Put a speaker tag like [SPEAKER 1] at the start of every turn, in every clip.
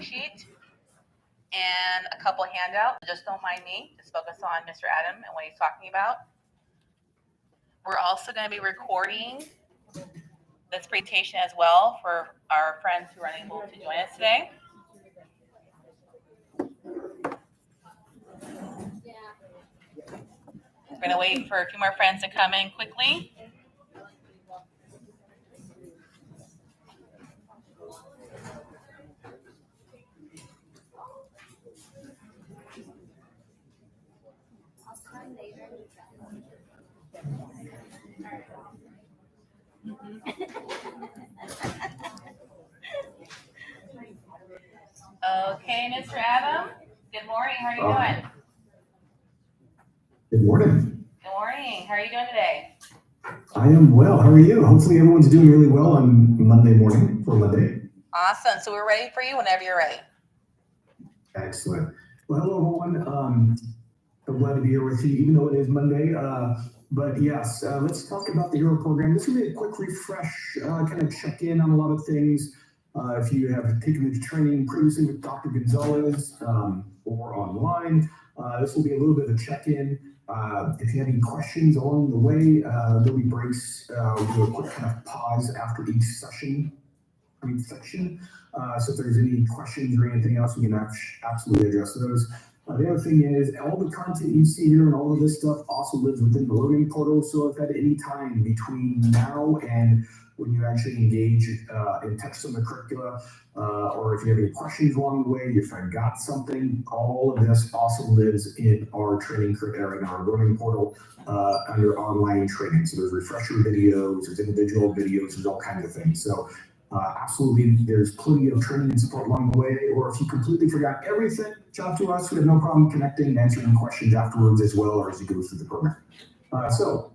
[SPEAKER 1] summary sheet and a couple handouts. Just don't mind me. Just focus on Mr. Adam and what he's talking about. We're also going to be recording this presentation as well for our friends who are unable to join us today. We're going to wait for a few more friends to come in quickly. Okay, Mr. Adam, good morning. How are you doing?
[SPEAKER 2] Good morning.
[SPEAKER 1] Good morning. How are you doing today?
[SPEAKER 2] I am well. How are you? Hopefully everyone's doing really well on Monday morning for Monday.
[SPEAKER 1] Awesome. So we're ready for you whenever you're ready.
[SPEAKER 2] Excellent. Well, hello, everyone. I'm glad to be here with you, even though it is Monday. But yes, let's talk about the H.E.R.O program. This will be a quick refresh, kind of check in on a lot of things. If you have taken the training previously with Dr. Gonzalez or online, this will be a little bit of a check-in. If you have any questions along the way, there'll be breaks. We'll do a quick kind of pause after each section. So if there's any questions or anything else, we can absolutely address those. The other thing is all the content you see here and all of this stuff also lives within the learning portal. So if at any time between now and when you actually engage and touch some of the curricula, or if you have any questions along the way, you forgot something, all of this also lives in our training curricula, in our learning portal under online training. So there's refresher videos, there's individual videos, there's all kinds of things. So absolutely, there's plenty of training and support along the way. Or if you completely forgot everything, reach out to us. We have no problem connecting and answering questions afterwards as well, or as you go through the program. So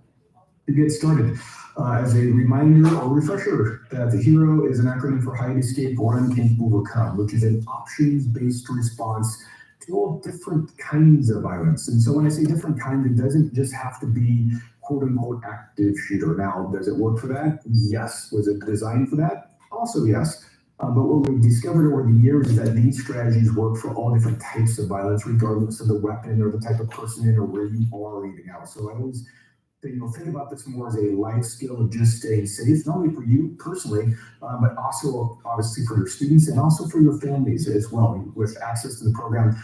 [SPEAKER 2] to get started, as a reminder or refresher, that the H.E.R.O is an acronym for Hide, Escape, Run, and Overcome, which is an options-based response to all different kinds of violence. And so when I say different kinds, it doesn't just have to be quote-unquote active shooter. Now, does it work for that? Yes. Was it designed for that? Also, yes. But what we've discovered over the years is that these strategies work for all different types of violence, regardless of the weapon or the type of person or where you are even out. So I always think about this more as a life skill of just staying safe, not only for you personally, but also obviously for your students and also for your families as well. With access to the program,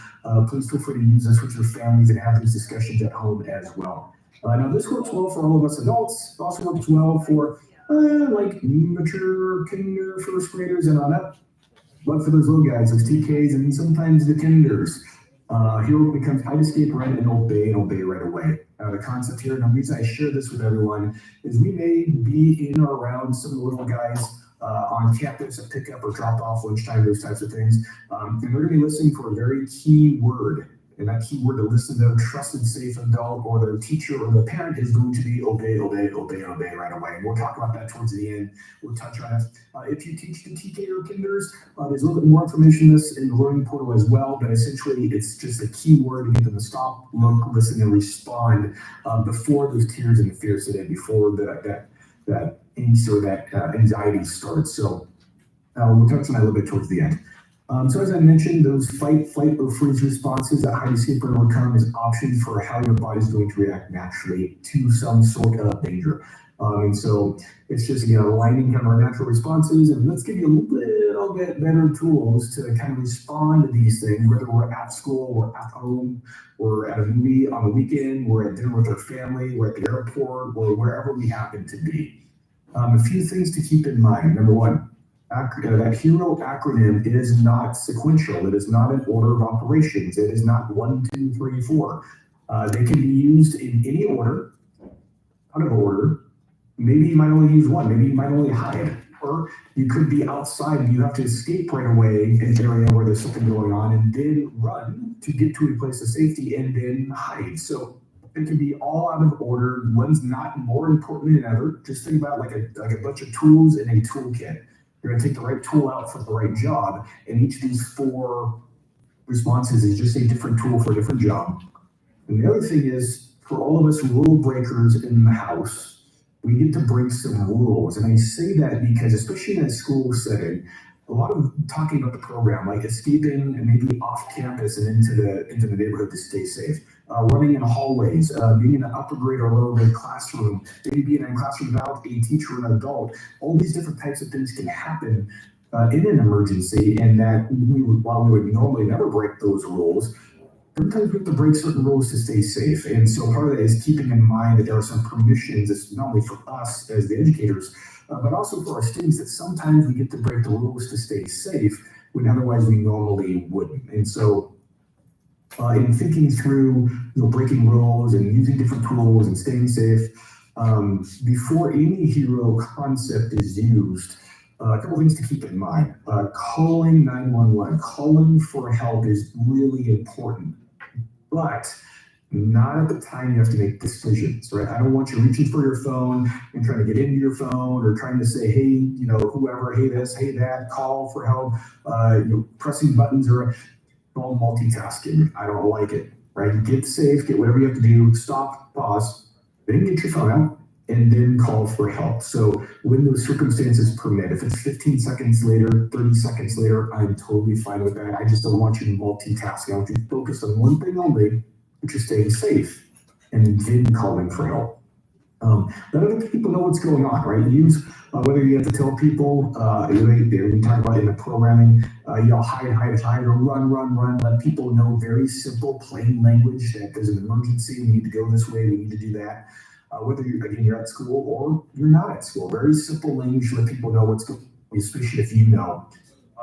[SPEAKER 2] please feel free to use this with your families and have these discussions at home as well. Now this works well for all of us adults. It also works well for like mature kinder, first graders and on up. But for those little guys, those TKs and sometimes the kinders, H.E.R.O becomes hide, escape, run, and obey right away. The concept here, and the reason I share this with everyone, is we may be in or around some of the little guys on campus at pickup or drop off, lunchtime, those types of things. And they're going to be listening for a very key word. And that key word to listen to a trusted, safe adult or their teacher or their parent is going to be obey right away. And we'll talk about that towards the end. We'll touch on it. If you teach the TK or kinders, there's a little bit more information in this in the learning portal as well, but essentially it's just a key word to get them to stop, look, listen, and respond before those tears and the fear set in, before that angst or that anxiety starts. So we'll touch on that a little bit towards the end. So as I mentioned, those fight, flight, or freeze responses that hide, escape, or overcome is options for how your body is going to react naturally to some sort of danger. And so it's just, aligning kind of our natural responses, and let's give you a little bit better tools to kind of respond to these things, whether we're at school, we're at home, we're at a movie on the weekend, we're at dinner with our family, we're at the airport, or wherever we happen to be. A few things to keep in mind. Number one, that H.E.R.O acronym is not sequential. It is not an order of operations. It is not 1, 2, 3, 4. They can be used in any order, out of order. Maybe you might only use one. Maybe you might only hide. Or you could be outside and you have to escape right away in an area where there's something going on and then run to get to a place of safety and then hide. So it can be all out of order. One's not more important than ever. Just think about like a bunch of tools in a toolkit. You're going to take the right tool out for the right job. And each of these 4 responses is just a different tool for a different job. And the other thing is, for all of us rule breakers in the house, we get to break some rules. And I say that because, especially in a school setting, a a lot of talking about the program, like escaping and maybe off campus and into the neighborhood to stay safe, running in hallways, being in an upper grade or lower grade classroom, maybe being in a classroom without a teacher or an adult. All these different types of things can happen in an emergency, and that while we would normally never break those rules, sometimes we have to break certain rules to stay safe. And so part of that is keeping in mind that there are some permissions, it's not only for us as the educators, but also for our students, that sometimes we get to break the rules to stay safe when otherwise we normally wouldn't. And so in thinking through breaking rules and using different tools and staying safe, before any hero concept is used, a couple things to keep in mind. Calling 911, calling for help is really important, but not at the time you have to make decisions, right? I don't want you reaching for your phone and trying to get into your phone, or trying to say, hey, whoever, hey this, hey that, call for help, pressing buttons, or all multitasking. I don't like it, right? Get safe, get whatever you have to do, stop, pause, then get your phone out, and then call for help. So when those circumstances permit, if it's 15 seconds later, 30 seconds later, I'm totally fine with that. I just don't want you to multitask. I want you to focus on one thing only, which is staying safe, and then calling for help. Let other people know what's going on, right? Use, whether you have to tell people, we talk about in the programming, hide, or run. Let people know very simple, plain language that there's an emergency, we need to go this way, we need to do that. Whether you're at school or you're not at school, very simple language, let people know what's going on, especially if you know.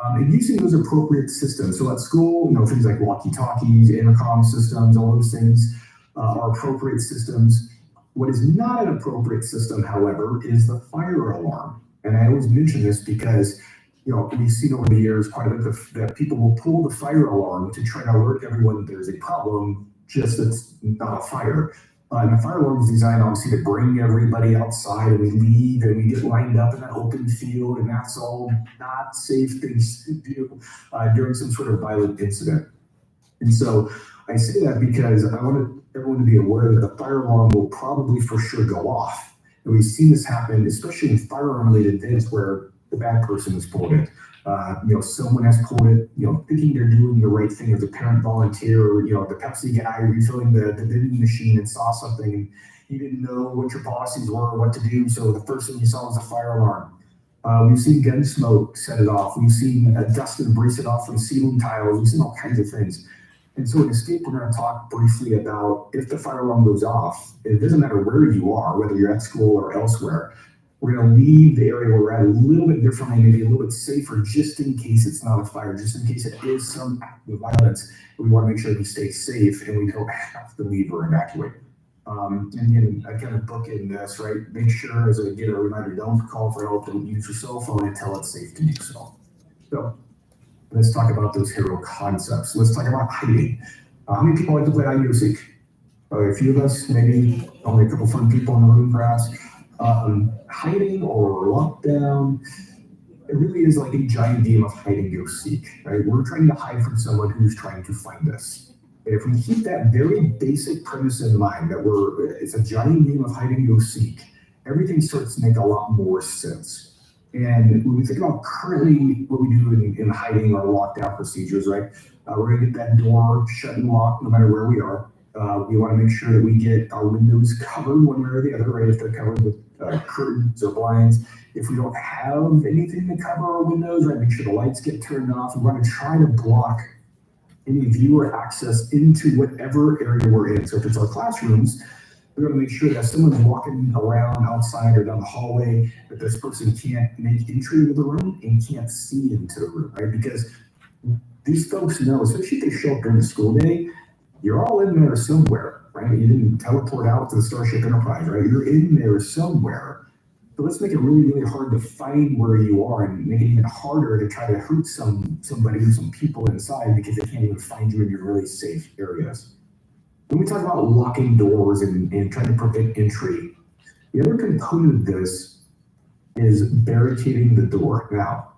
[SPEAKER 2] And using those appropriate systems. So at school, things like walkie-talkies, intercom systems, all those things are appropriate systems. What is not an appropriate system, however, is the fire alarm. And I always mention this because, we've seen over the years quite a bit that people will pull the fire alarm to try to alert everyone that there's a problem, just that's not a fire. And the fire alarm is designed, obviously, to bring everybody outside, and we leave and we get lined up in an open field, and that's all not safe things to do during some sort of violent incident. And so I say that because I want everyone to be aware that the fire alarm will probably for sure go off. And we've seen this happen, especially in firearm-related events where the bad person has pulled it. Someone has pulled it, thinking they're doing the right thing as a parent volunteer, or, the Pepsi guy refilling the vending machine and saw something, and you didn't know what your policies were or what to do. So the first thing you saw was a fire alarm. We've seen gun smoke set it off. We've seen dust and debris set off from ceiling tiles. We've seen all kinds of things. And so in Escape, we're going to talk briefly about if the fire alarm goes off, it doesn't matter where you are, whether you're at school or elsewhere. We're going to leave the area where we're at a little bit differently, maybe a little bit safer, just in case it's not a fire, just in case it is some act of violence. We want to make sure we stay safe and we don't have to leave or evacuate. And again, I kind of book in this, right? Make sure, as a reminder, don't call for help, don't use your cell phone until it's safe to do so. So let's talk about those hero concepts. Let's talk about hiding. How many people like to play hide and seek? A few of us, maybe only a couple fun people in the room, perhaps. Hiding or lockdown, it really is like a giant game of hide and go seek, right? We're trying to hide from someone who's trying to find us. And if we keep that very basic premise in mind, that it's a giant game of hide and go seek, everything starts to make a lot more sense. And when we think about currently what we do in hiding or lockdown procedures, right? We're gonna get that door shut and locked no matter where we are. We want to make sure that we get our windows covered one way or the other, right? If they're covered with curtains or blinds. If we don't have anything to cover our windows, right? Make sure the lights get turned off. We want to try to block any viewer access into whatever area we're in. So if it's our classrooms, we're going to make sure that someone's walking around outside or down the hallway, that this person can't make entry into the room and can't see into the room, right? Because these folks know, especially if they show up during the school day, you're all in there somewhere, right? You didn't teleport out to the Starship Enterprise, right? You're in there somewhere. So let's make it really, really hard to find where you are, and make it even harder to try to hurt somebody or some people inside because they can't even find you in your really safe areas. When we talk about locking doors and trying to prevent entry, the other component of this is barricading the door. Now,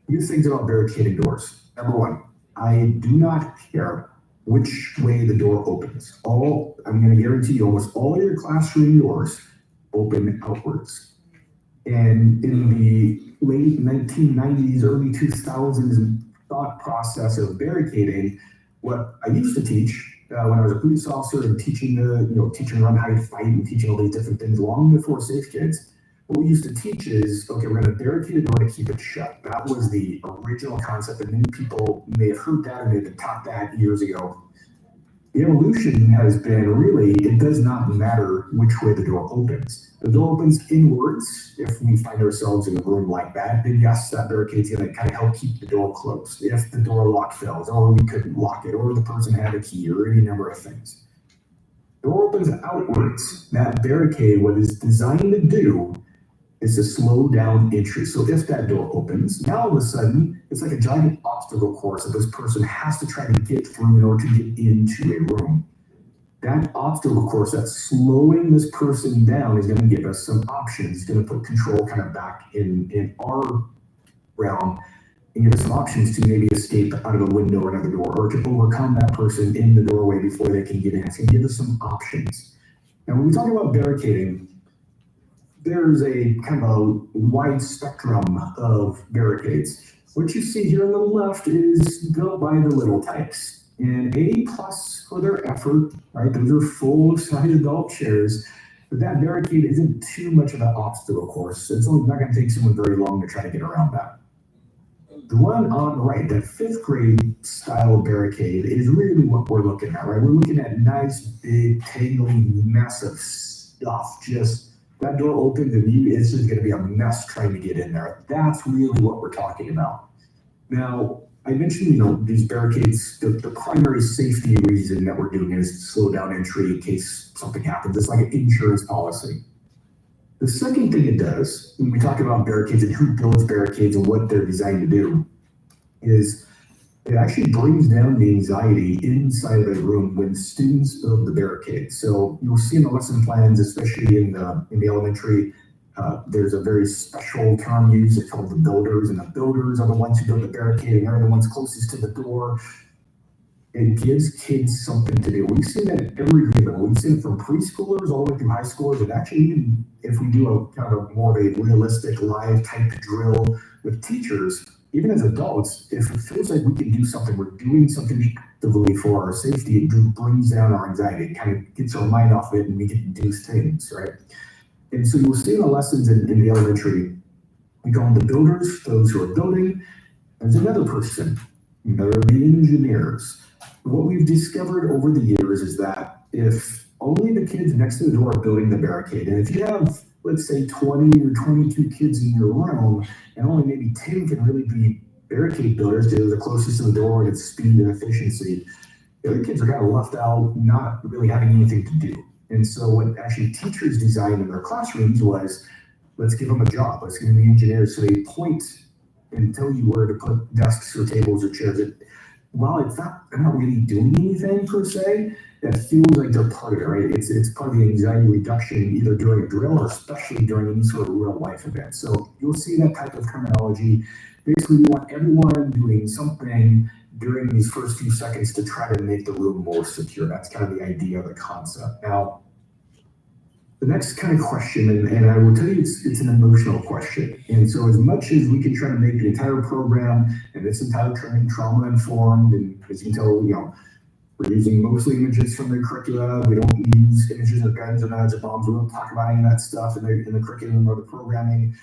[SPEAKER 2] here's things about barricading doors. Number one, I do not care which way the door opens. I'm going to guarantee you almost all of your classroom doors open outwards. And in the late 1990s, early 2000s thought process of barricading, what I used to teach when I was a police officer and teaching teaching around how to fight and teaching all these different things long before Safe Kids, what we used to teach is, okay, we're going to barricade a door to keep it shut. That was the original concept, and many people may have heard that and they've taught that years ago. The evolution has been really, it does not matter which way the door opens. The door opens inwards. If we find ourselves in a room like that, then yes, that barricade's going to kind of help keep the door closed. If the door lock fails, or we couldn't lock it, or the person had a key, or any number of things. The door opens outwards. That barricade, what it's designed to do is to slow down entry. So if that door opens, now all of a sudden, it's like a giant obstacle course that this person has to try to get through in order to get into a room. That obstacle course, that's slowing this person down, is going to give us some options. It's going to put control kind of back in our realm and give us some options to maybe escape out of a window or another door, or to overcome that person in the doorway before they can get in. It's going to give us some options. Now, when we talk about barricading, there's a kind of a wide spectrum of barricades. What you see here on the left is built by the little types, and A+ for their effort, right? Those are full-size adult chairs, but that barricade isn't too much of an obstacle course. It's only not going to take someone very long to try to get around that. The one on the right, that 5th grade style barricade, is really what we're looking at, right? We're looking at nice, big, tangling, massive stuff. Just that door opens and it's just going to be a mess trying to get in there. That's really what we're talking about. Now, I mentioned, these barricades, the primary safety reason that we're doing is to slow down entry in case something happens. It's like an insurance policy. The second thing it does, when we talk about barricades and who builds barricades and what they're designed to do, is it actually brings down the anxiety inside of a room when students build the barricade. So you'll see in the lesson plans, especially in the elementary, there's a very special term used. It's called the builders, and the builders are the ones who build the barricade, and they're the ones closest to the door. It gives kids something to do. We've seen that at every grade level. We've seen it from preschoolers all the way through high schoolers, and actually even if we do a kind of more of a realistic live type drill with teachers, even as adults, if it feels like we can do something, we're doing something actively for our safety, it brings down our anxiety. It kind of gets our mind off it and we can do things, right? And so you'll see in the lessons in the elementary, we call them the builders, those who are building. There's another person, they're the engineers. What we've discovered over the years is that if only the kids next to the door are building the barricade, and if you have, let's say, 20 or 22 kids in your room, and only maybe 10 can really be barricade builders because they're the closest to the door and it's speed and efficiency, the other kids are kind of left out, not really having anything to do. And so what actually teachers designed in their classrooms was, let's give them a job. Let's give them the engineers so they point and tell you where to put desks or tables or chairs. While they're not really doing anything per se, that feels like they're part of it, right? It's part of the anxiety reduction, either during a drill or especially during any sort of real life event. So you'll see that type of terminology. Basically, we want everyone doing something during these first few seconds to try to make the room more secure. That's kind of the idea, the concept. Now, the next kind of question, and I will tell you it's an emotional question. And so as much as we can try to make the entire program and this entire training trauma informed, and as you can tell, we're using mostly images from the curricula. We don't use images of guns or knives or bombs. We don't talk about any of that stuff in the curriculum or the programming.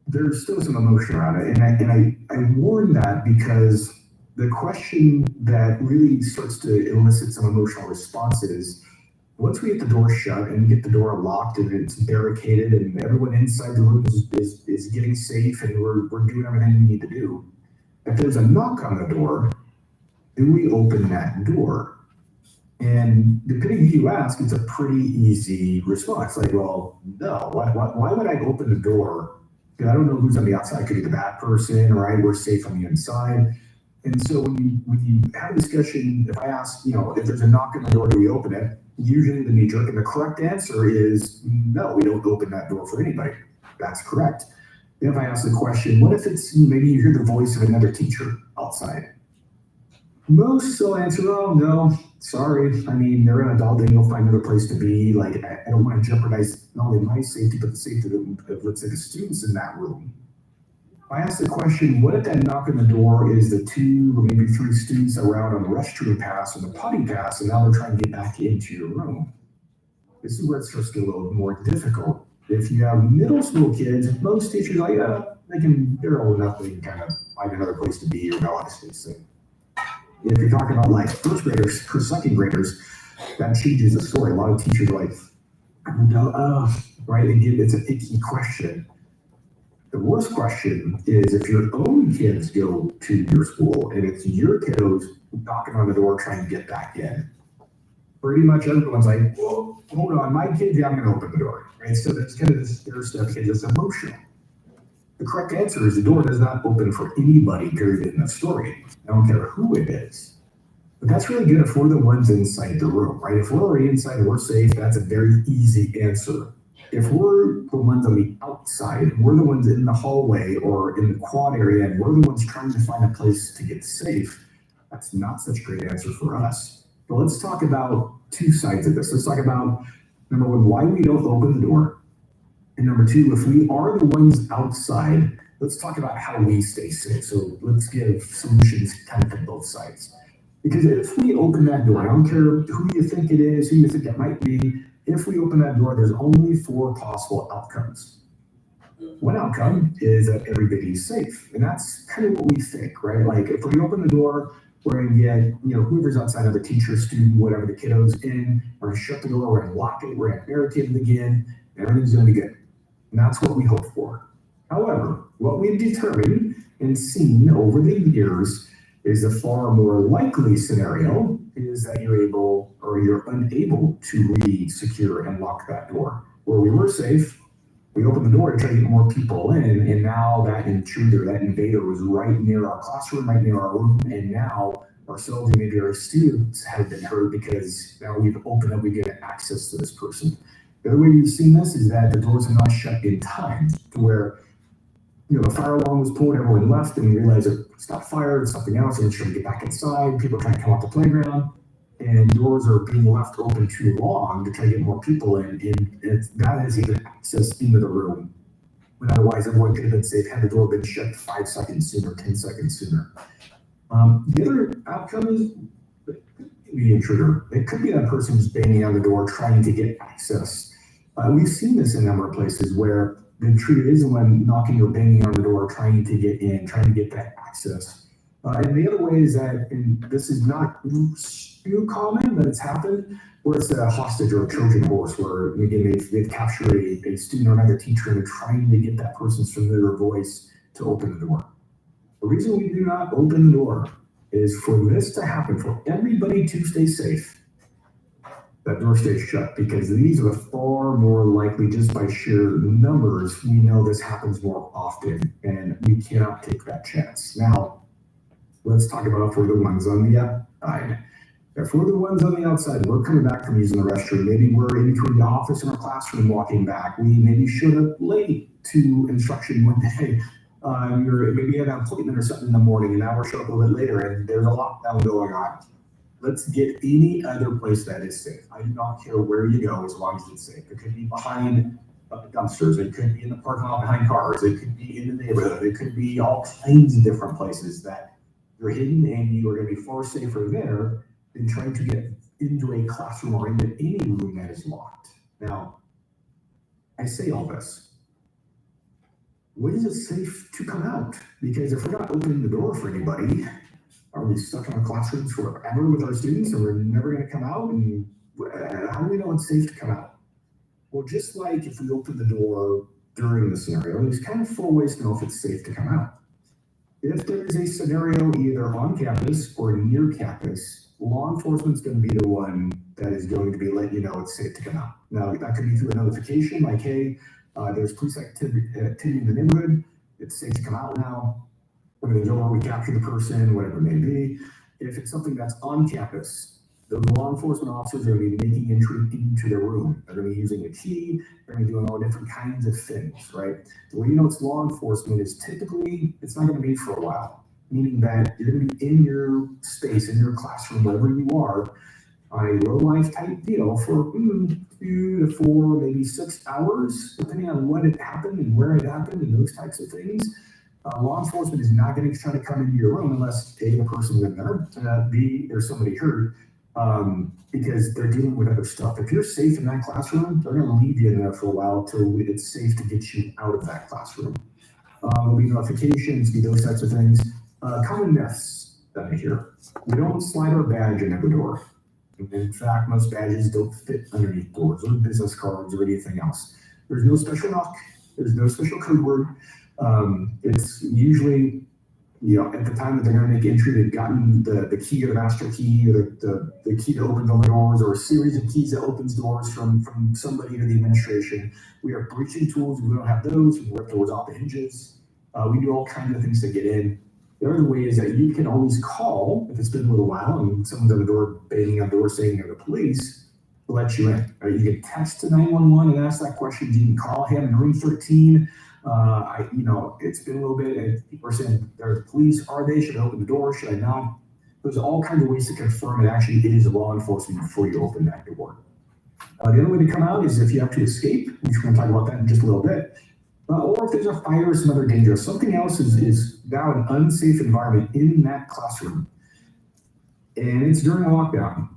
[SPEAKER 2] There's still some emotion around it. And I warn that because the question that really starts to elicit some emotional responses, once we get the door shut and get the door locked and it's barricaded and everyone inside the room is getting safe and we're doing everything we need to do, if there's a knock on the door, do we open that door? And depending who you ask, it's a pretty easy response. Like, well, no, why would I open the door? Because I don't know who's on the outside. It could be the bad person, right? We're safe on the inside. And so when you have a discussion, if I ask, if there's a knock on the door, do we open it? Usually the knee jerk and the correct answer is no, we don't open that door for anybody. That's correct. Then if I ask the question, what if it's maybe you hear the voice of another teacher outside? Most will answer, oh, no, sorry. I mean, they're an adult, then you'll find another place to be. Like, I don't want to jeopardize not only my safety, but the safety of, let's say, the students in that room. I asked the question, what if that knock on the door is the 2 or maybe 3 students that were out on the restroom pass or the potty pass, and now they're trying to get back into your room? This is where it starts to get a little more difficult. If you have middle school kids, most teachers are like, they're old enough, they can kind of find another place to be or know how to stay safe. If you're talking about like first graders or second graders, that changes the story. A lot of teachers are like, right? Again, it's a icky question. The worst question is if your own kids go to your school and it's your kiddos knocking on the door trying to get back in. Pretty much everyone's like, well, hold on, my kids, yeah, I'm going to open the door. Right? So that's kind of this their stuff because it's emotional. The correct answer is the door does not open for anybody, period, in the story. I don't care who it is. But that's really good if we're the ones inside the room, right? If we're already inside and we're safe, that's a very easy answer. If we're the ones on the outside, we're the ones in the hallway or in the quad area, and we're the ones trying to find a place to get safe, that's not such a great answer for us. But let's talk about 2 sides of this. Let's talk about, number 1, why we don't open the door. And number 2, if we are the ones outside, let's talk about how we stay safe. So let's give solutions kind of to both sides. Because if we open that door, I don't care who you think it is, who you think it might be, if we open that door, there's only 4 possible outcomes. One outcome is that everybody's safe. And that's kind of what we think, right? Like if we open the door, we're going to get, whoever's outside of the teacher, student, whatever the kiddo's in, we're going to shut the door, we're going to lock it, we're going to barricade it again, and everything's going to be good. And that's what we hope for. However, what we've determined and seen over the years is the far more likely scenario is that you're able or you're unable to re-secure and lock that door. Where we were safe, we opened the door to try to get more people in, and now that intruder, that invader was right near our classroom, right near our room, and now ourselves and maybe our students have been hurt because now we've opened up, we get access to this person. The other way we've seen this is that the doors are not shut in time to where the fire alarm was pulled, everyone left, and we realized it's not fire, it's something else, and we're trying to get back inside. People are trying to come off the playground, and doors are being left open too long to try to get more people in, and that is even access into the room. When otherwise, everyone could have been safe had the door been shut 5 seconds sooner, 10 seconds sooner. The other outcome is the intruder. It could be that person who's banging on the door trying to get access. We've seen this in a number of places where the intruder is the one knocking or banging on the door, trying to get in, trying to get that access. And the other way is that, and this is not too common, but it's happened, where it's a hostage or a Trojan horse, where again they've captured a student or another teacher and they're trying to get that person's familiar voice to open the door. The reason we do not open the door is for this to happen, for everybody to stay safe. That door stays shut because these are the far more likely, just by sheer numbers, we know this happens more often and we cannot take that chance. Now, let's talk about if we're the ones on the outside. If we're the ones on the outside, we're coming back from using the restroom. Maybe we're in between the office and our classroom walking back. We maybe showed up late to instruction one day. Maybe you had an appointment or something in the morning and now we're showing up a little bit later and there's a lockdown going on. Let's get any other place that is safe. I do not care where you go as long as it's safe. It could be behind dumpsters. It could be in the parking lot behind cars. It could be in the neighborhood. It could be all kinds of different places that you're hidden and you are going to be far safer there than trying to get into a classroom or into any room that is locked. Now, I say all this. When is it safe to come out? Because if we're not opening the door for anybody, are we stuck in our classrooms forever with our students and we're never going to come out? And how do we know it's safe to come out? Well, just like if we open the door during the scenario, there's kind of 4 ways to know if it's safe to come out. If there is a scenario either on campus or near campus, law enforcement's going to be the one that is going to be letting you know it's safe to come out. Now, that could be through a notification like, hey, there's police activity in the neighborhood. It's safe to come out now. We're going to go where we capture the person, whatever it may be. If it's something that's on campus, those law enforcement officers are going to be making entry into their room. They're going to be using a key. They're going to be doing all different kinds of things, right? The way you know it's law enforcement is typically, it's not going to be for a while. meaning that you're going to be in your space, in your classroom, wherever you are, on a low life type deal for 2 to 4, maybe 6 hours, depending on what had happened and where it happened and those types of things. Law enforcement is not going to try to come into your room unless A, the person's in there, B, there's somebody hurt, because they're dealing with other stuff. If you're safe in that classroom, they're going to leave you in there for a while till it's safe to get you out of that classroom. There'll be notifications, be those types of things. Common myths that I hear. We don't slide our badge in every door. In fact, most badges don't fit underneath doors or business cards or anything else. There's no special knock. There's no special code word. It's usually, at the time that they're going to make entry, they've gotten the key or the master key or the key to open the doors, or a series of keys that opens doors from somebody to the administration. We have breaching tools. We don't have those. We rip doors off the hinges. We do all kinds of things to get in. The other way is that you can always call if it's been a little while and someone's at the door, banging on the door saying they're the police, to let you in. You can text to 911 and ask that question. You can call him in room 13. It's been a little bit, and people are saying, they're the police. Are they? Should I open the door? Should I not? There's all kinds of ways to confirm it actually is law enforcement before you open that door. The other way to come out is if you have to escape, which we're going to talk about that in just a little bit. Or if there's a fire or some other danger, something else is now an unsafe environment in that classroom, and it's during a lockdown,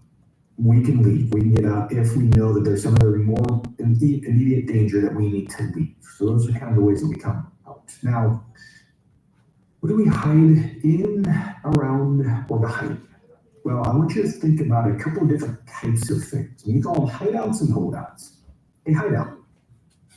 [SPEAKER 2] we can leave. We can get out if we know that there's some other more immediate danger that we need to leave. So those are kind of the ways that we come out. Now, what do we hide in, around, or behind? Well, I want you to think about a couple of different types of things. We call them hideouts and holdouts. A hideout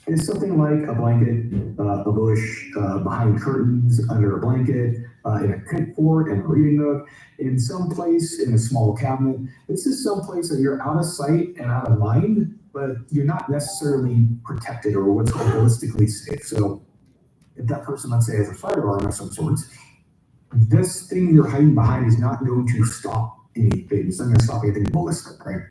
[SPEAKER 2] is something like a blanket, a bush, behind curtains, under a blanket, in a pit fort, in a reading nook, in some place, in a small cabinet. This is some place that you're out of sight and out of mind, but you're not necessarily protected or what's called holistically safe. So if that person, let's say, has a firearm of some sorts, this thing you're hiding behind is not going to stop anything. It's not going to stop anything ballistic, right?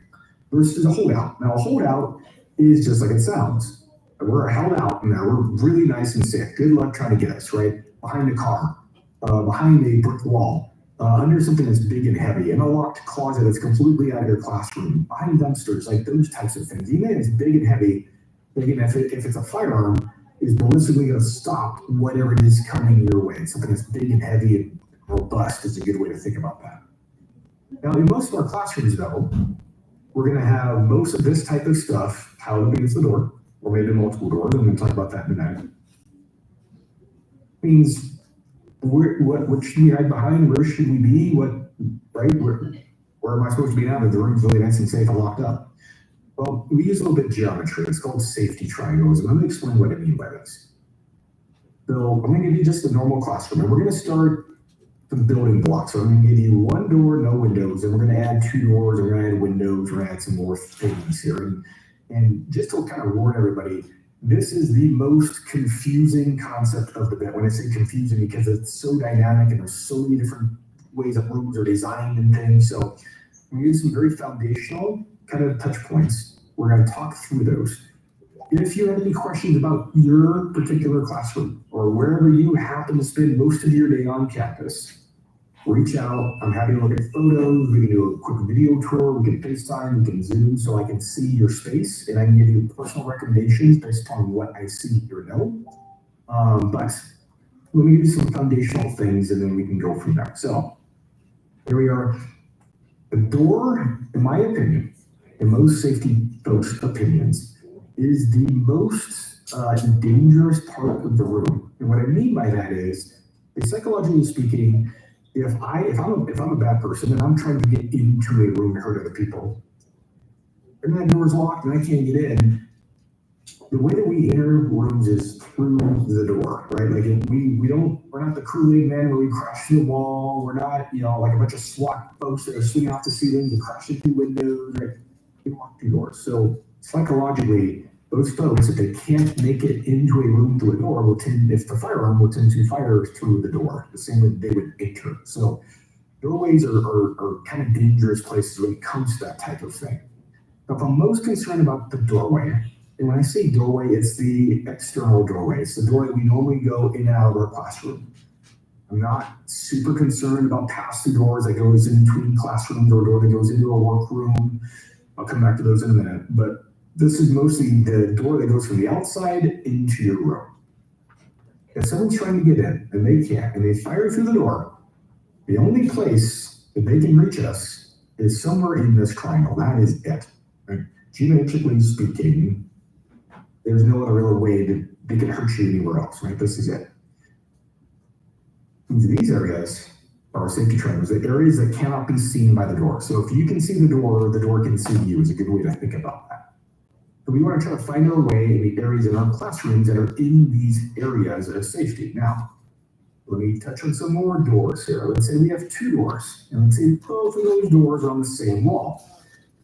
[SPEAKER 2] Versus a holdout. Now, a holdout is just like it sounds. We're held out now. We're really nice and safe. Good luck trying to get us, right? Behind a car, behind a brick wall, under something that's big and heavy, in a locked closet that's completely out of your classroom, behind dumpsters, like those types of things. Even if it's big and heavy, again, if it's a firearm, is ballistically going to stop whatever it is coming your way. Something that's big and heavy and robust is a good way to think about that. Now, in most of our classrooms, though, we're going to have most of this type of stuff held up against the door, or maybe multiple doors. I'm going to talk about that in a minute. Means what should we hide behind? Where should we be? Where am I supposed to be now that the room's really nice and safe and locked up? Well, we use a little bit of geometry. It's called safety triangles, and I'm going to explain what I mean by this. So I'm going to give you just a normal classroom, and we're going to start the building blocks. So I'm going to give you one door, no windows, and we're going to add 2 doors, and we're going to add windows, we're going to add some more things here. And just to kind of warn everybody, this is the most confusing concept of the bit. When I say confusing, because it's so dynamic and there's so many different ways that rooms are designed and things. So we use some very foundational kind of touch points. We're going to talk through those. If you have any questions about your particular classroom or wherever you happen to spend most of your day on campus, reach out. I'm happy to look at photos. We can do a quick video tour. We can FaceTime. We can Zoom so I can see your space and I can give you personal recommendations based upon what I see or know. But let me give you some foundational things and then we can go from there. So here we are. The door, in my opinion, in most safety folks' opinions, is the most dangerous part of the room. And what I mean by that is, psychologically speaking, if I'm a bad person and I'm trying to get into a room to hurt other people, and that door's locked and I can't get in, the way that we enter rooms is through the door, right? Like we're not the Kool-Aid man where we crash through the wall. We're not, like a bunch of SWAT folks that are swinging off the ceilings and crashing through windows, right? We walk through doors. So psychologically, those folks, if they can't make it into a room through a door, if the firearm will tend to fire through the door, the same way they would enter. So doorways are kind of dangerous places when it comes to that type of thing. Now, if I'm most concerned about the doorway, and when I say doorway, it's the external doorway. It's the door that we normally go in and out of our classroom. I'm not super concerned about pass-through doors that goes in between classrooms or a door that goes into a workroom. I'll come back to those in a minute, but this is mostly the door that goes from the outside into your room. If someone's trying to get in and they can't, and they fire through the door, the only place that they can reach us is somewhere in this triangle. That is it. Right? Geometrically speaking, there's no other real way that they can hurt you anywhere else, right? This is it. These areas are safety triangles, the areas that cannot be seen by the door. So if you can see the door can see you is a good way to think about that. So we want to try to find our way in the areas in our classrooms that are in these areas of safety. Now, let me touch on some more doors here. Let's say we have two doors, and let's say both of those doors are on the same wall.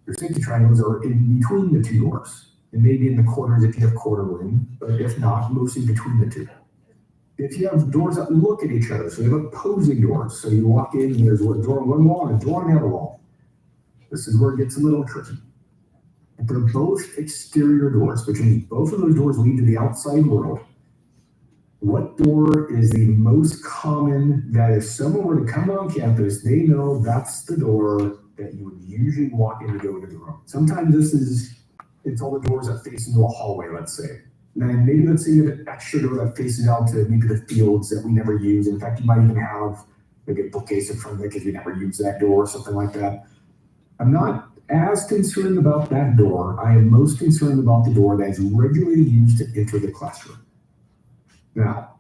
[SPEAKER 2] Your safety triangles are in between the two doors, and maybe in the corners if you have quarter room, but if not, mostly between the two. If you have doors that look at each other, so you have opposing doors, so you walk in and there's a door on one wall and a door on the other wall. This is where it gets a little tricky. If they're both exterior doors, which means both of those doors lead to the outside world, what door is the most common that if someone were to come on campus, they know that's the door that you would usually walk in to go into the room? Sometimes it's all the doors that face into a hallway, let's say. And maybe let's say you have an extra door that faces out to maybe the fields that we never use. In fact, you might even have maybe a bookcase in front of it because we never use that door or something like that. I'm not as concerned about that door. I am most concerned about the door that is regularly used to enter the classroom. Now,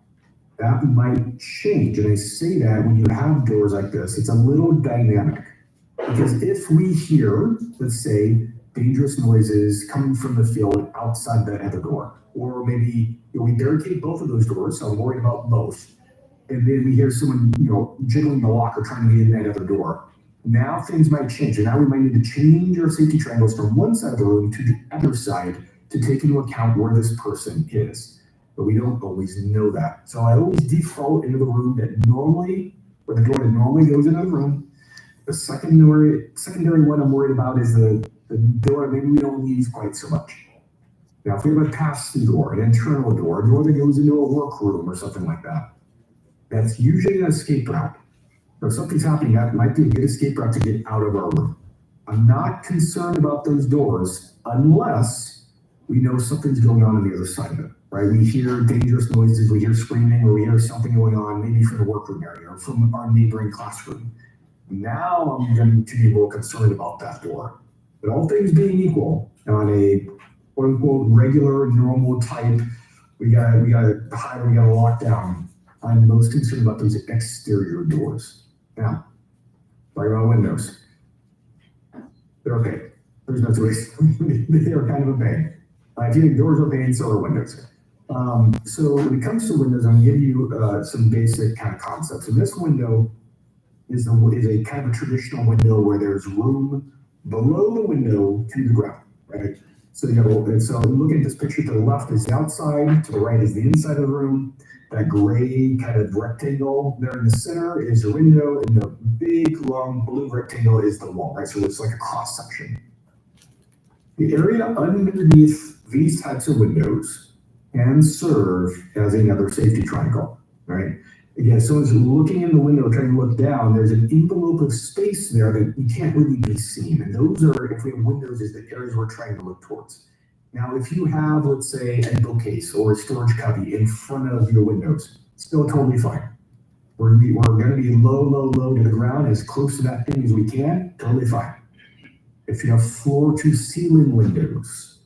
[SPEAKER 2] that might change, and I say that when you have doors like this, it's a little dynamic. Because if we hear, let's say, dangerous noises coming from the field outside that other door, or maybe we barricade both of those doors, so I'm worried about both, and then we hear someone, jiggling the lock or trying to get in that other door. Now things might change, and now we might need to change our safety triangles from one side of the room to the other side to take into account where this person is. But we don't always know that. So I always default into the room where the door that normally goes into the room. The secondary one I'm worried about is the door maybe we don't use quite so much. Now, if we have a pass-through door, an internal door, a door that goes into a workroom or something like that, that's usually an escape route. So if something's happening, that might be a good escape route to get out of our room. I'm not concerned about those doors unless we know something's going on the other side of it, right? We hear dangerous noises, we hear screaming, or we hear something going on, maybe from the workroom area or from our neighboring classroom. Now I'm going to be more concerned about that door. But all things being equal, on a quote unquote regular, normal type, we got to hide, we got to lock down. I'm most concerned about those exterior doors. Now, talking about windows. They're okay. There's no choice. They are kind of a pain. If you think doors are pain, so are windows. So when it comes to windows, I'm going to give you some basic kind of concepts. So this window is a kind of a traditional window where there's room below the window to the ground, right? So look at this picture. To the left is the outside, to the right is the inside of the room. That gray kind of rectangle there in the center is the window, and the big long blue rectangle is the wall, right? So it's like a cross section. The area underneath these types of windows can serve as another safety triangle, right? Again, if someone's looking in the window, trying to look down, there's an envelope of space there that you can't really be seen. And those are, if we have windows, is the areas we're trying to look towards. Now, if you have, let's say, a bookcase or a storage cubby in front of your windows, still totally fine. We're going to be low to the ground, as close to that thing as we can, totally fine. If you have floor to ceiling windows,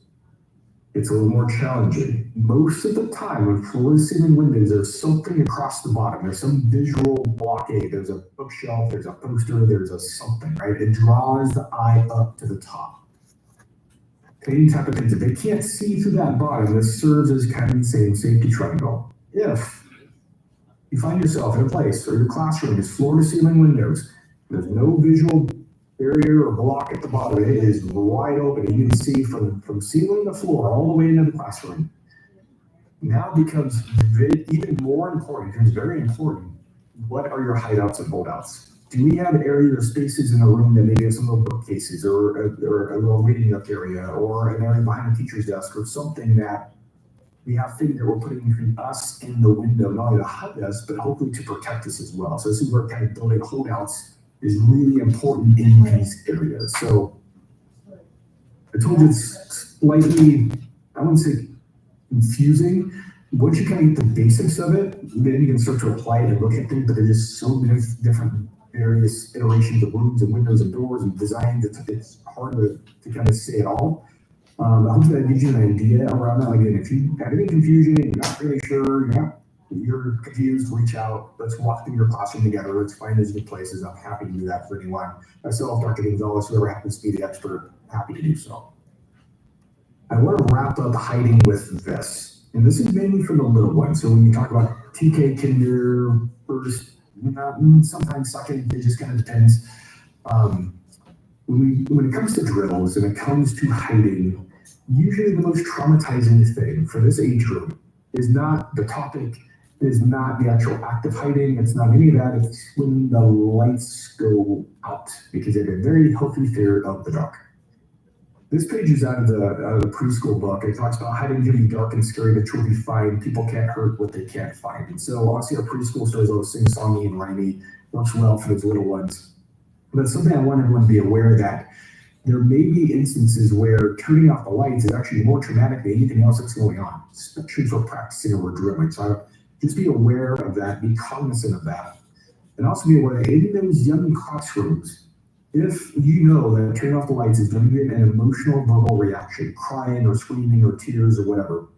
[SPEAKER 2] it's a little more challenging. Most of the time, with floor to ceiling windows, there's something across the bottom. There's some visual blockade. There's a bookshelf, there's a poster, there's a something, right? It draws the eye up to the top. Any type of things. If they can't see through that bottom, this serves as kind of the same safety triangle. If you find yourself in a place or your classroom is floor to ceiling windows, there's no visual barrier or block at the bottom, it is wide open, and you can see from ceiling to floor all the way into the classroom. Now it becomes even more important, it's very important, what are your hideouts and holdouts? Do we have areas or spaces in a room that maybe have some little bookcases or a little reading up area or an area behind a teacher's desk or something that we have things that we're putting between us and the window, not only to hide us, but hopefully to protect us as well. So this is where kind of building holdouts is really important in these areas. So I told you it's slightly, I wouldn't say confusing. Once you kind of get the basics of it, then you can start to apply it and look at things, but there's just so many different various iterations of rooms and windows and doors and designs. It's hard to kind of say it all. Hopefully that gives you an idea around that. Again, if you have any confusion, you're not really sure, you're confused, reach out. Let's walk through your classroom together. Let's find those good places. I'm happy to do that for anyone. Myself, Dr. Gonzalez, whoever happens to be the expert, happy to do so. I want to wrap up hiding with this. And this is mainly for the little ones. So when you talk about TK, kinder, first, sometimes second, it just kind of depends. When it comes to drills and it comes to hiding, usually the most traumatizing thing for this age group is not the topic, is not the actual act of hiding, it's not any of that, it's when the lights go out, because they have a very healthy fear of the dark. This page is out of the preschool book. It talks about hiding can be dark and scary, but you'll be fine. People can't hurt what they can't find. And so obviously our preschool stories are sing-songy and rhymey, works well for those little ones. But something I want everyone to be aware that there may be instances where turning off the lights is actually more traumatic than anything else that's going on, especially for practicing or drilling. So just be aware of that, be cognizant of that. And also be aware that in those young classrooms, if you know that turning off the lights is going to get an emotional verbal reaction, crying or screaming or tears or whatever,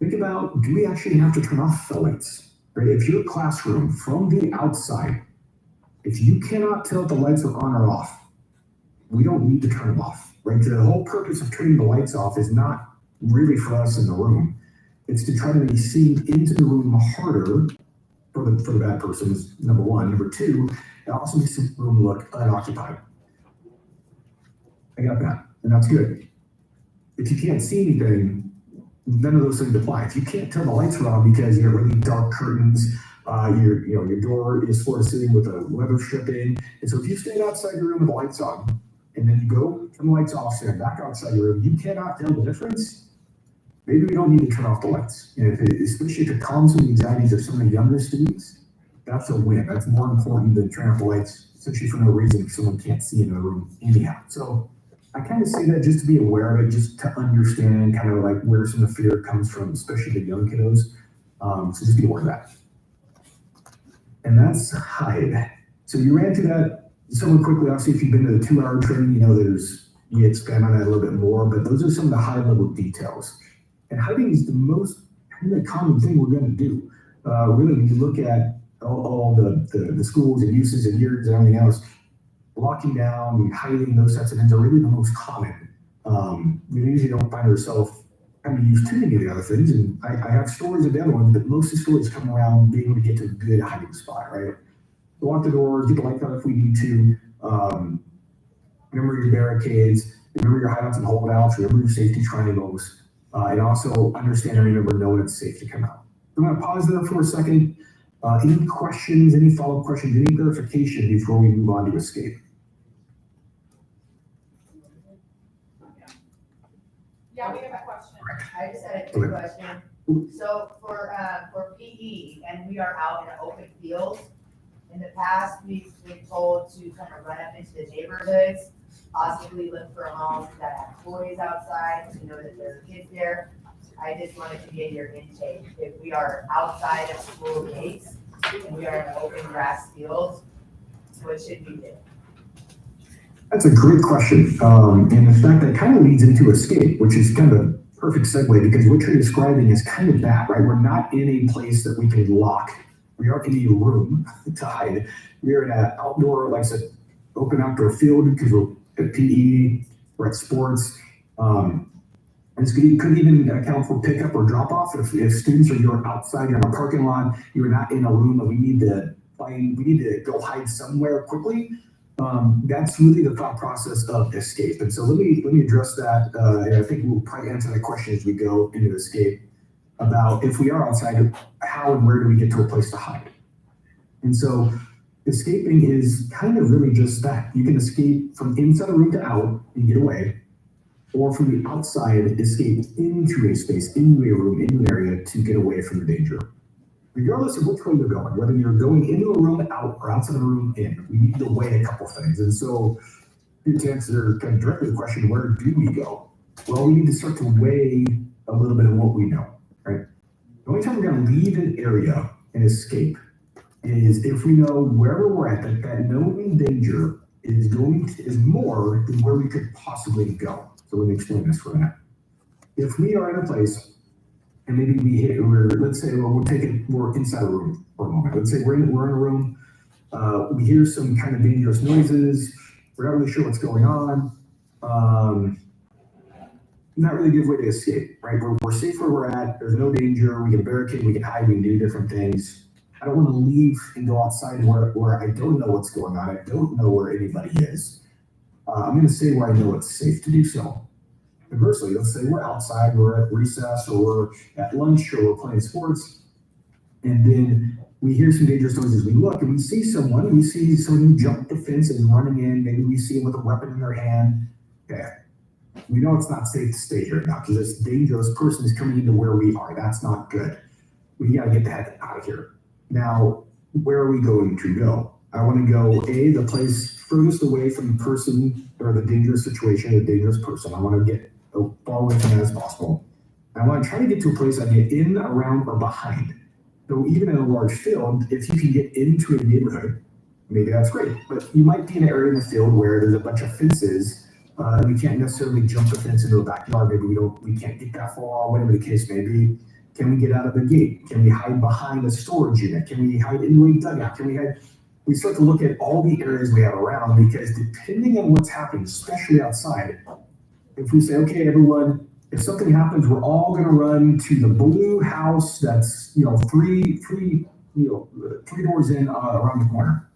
[SPEAKER 2] think about, do we actually have to turn off the lights? Right? If your classroom from the outside, if you cannot tell if the lights are on or off, we don't need to turn them off. Right? The whole purpose of turning the lights off is not really for us in the room. It's to try to be seen into the room harder for the bad person is number one. Number two, it also makes the room look unoccupied. I got that, and that's good. If you can't see anything, none of those things apply. If you can't turn the lights on because you have really dark curtains, your door is floor to ceiling with a weather strip in, and so if you stand outside your room with the lights on, and then you go turn the lights off, stand back outside your room, you cannot tell the difference. Maybe we don't need to turn off the lights. And especially if it calms some of the anxieties of some of the younger students, that's a win. That's more important than turning off the lights, essentially for no reason if someone can't see in the room anyhow. So I kind of say that just to be aware of it, just to understand kind of like where some of the fear comes from, especially the young kiddos. So just be aware of that. And that's hide. So you ran through that somewhat quickly. Obviously, if you've been to the 2-hour training, you expand on that a little bit more, but those are some of the high level details. And hiding is the most common thing we're going to do. Really, when you look at all the schools and uses and years and everything else, locking down, hiding, those types of things are really the most common. We usually don't find ourselves having to use too many of the other things. And I have stories of the other ones, but most of the stories come around being able to get to a good hiding spot, right? Lock the doors, get the lights out if we need to. Remember your barricades, remember your hideouts and holdouts, remember your safety triangles. And also understand and remember know when it's safe to come out. I'm going to pause there for a second. Any questions, any follow-up questions, any clarification before we move on to escape?
[SPEAKER 3] Yeah, we have a question.
[SPEAKER 4] I just had a quick question. So for PE, and we are out in an open field, in the past, we've been told to kind of run up into the neighborhoods, possibly look for homes that have toys outside, to know that there are kids there. I just wanted to get your intake. If we are outside of school gates and we are in an open grass field, what should we do?
[SPEAKER 2] That's a great question. And in fact, that kind of leads into escape, which is kind of a perfect segue because what you're describing is kind of that, right? We're not in a place that we can lock. We aren't in a room to hide. We're in an outdoor, like I said, open outdoor field because we're at PE, we're at sports. And so you could even account for pickup or drop off. If students are you're outside, you're in a parking lot, you're not in a room that we need to go hide somewhere quickly. That's really the thought process of escape. And so let me address that. And I think we'll probably answer that question as we go into escape about if we are outside, how and where do we get to a place to hide? And so escaping is kind of really just that. You can escape from inside a room to out and get away. or from the outside escape into a space, into a room, into an area to get away from the danger. Regardless of which way you're going, whether you're going into a room out or outside of a room in, we need to weigh a couple things. And so to answer kind of directly the question, where do we go? Well, we need to start to weigh a little bit of what we know, right? The only time we're going to leave an area and escape is if we know wherever we're at, that known danger is more than where we could possibly go. So let me explain this for a minute. If we are in a place and maybe let's say, well, we're inside a room for a moment. Let's say we're in a room, we hear some kind of dangerous noises, we're not really sure what's going on. Not really a good way to escape, right? We're safe where we're at, there's no danger, we can barricade, we can hide, we can do different things. I don't want to leave and go outside where I don't know what's going on, I don't know where anybody is. I'm going to say where I know it's safe to do so. Conversely, let's say we're outside, we're at recess, or we're at lunch, or we're playing sports, and then we hear some dangerous noises. We look and we see someone who jumped the fence and is running in. Maybe we see them with a weapon in their hand. Okay. We know it's not safe to stay here now because this dangerous person is coming into where we are. That's not good. We got to get the heck out of here. Now, where are we going to go? I want to go, the place furthest away from the person or the dangerous situation, the dangerous person. I want to get as far away from that as possible. I want to try to get to a place I get in, around, or behind. So even in a large field, if you can get into a neighborhood, maybe that's great. But you might be in an area in the field where there's a bunch of fences, and we can't necessarily jump the fence into a backyard. Maybe we can't get that far, whatever the case may be. Can we get out of the gate? Can we hide behind a storage unit? Can we hide in a dugout? We start to look at all the areas we have around, because depending on what's happening, especially outside, if we say, okay, everyone, if something happens, we're all going to run to the blue house that's three doors in around the corner.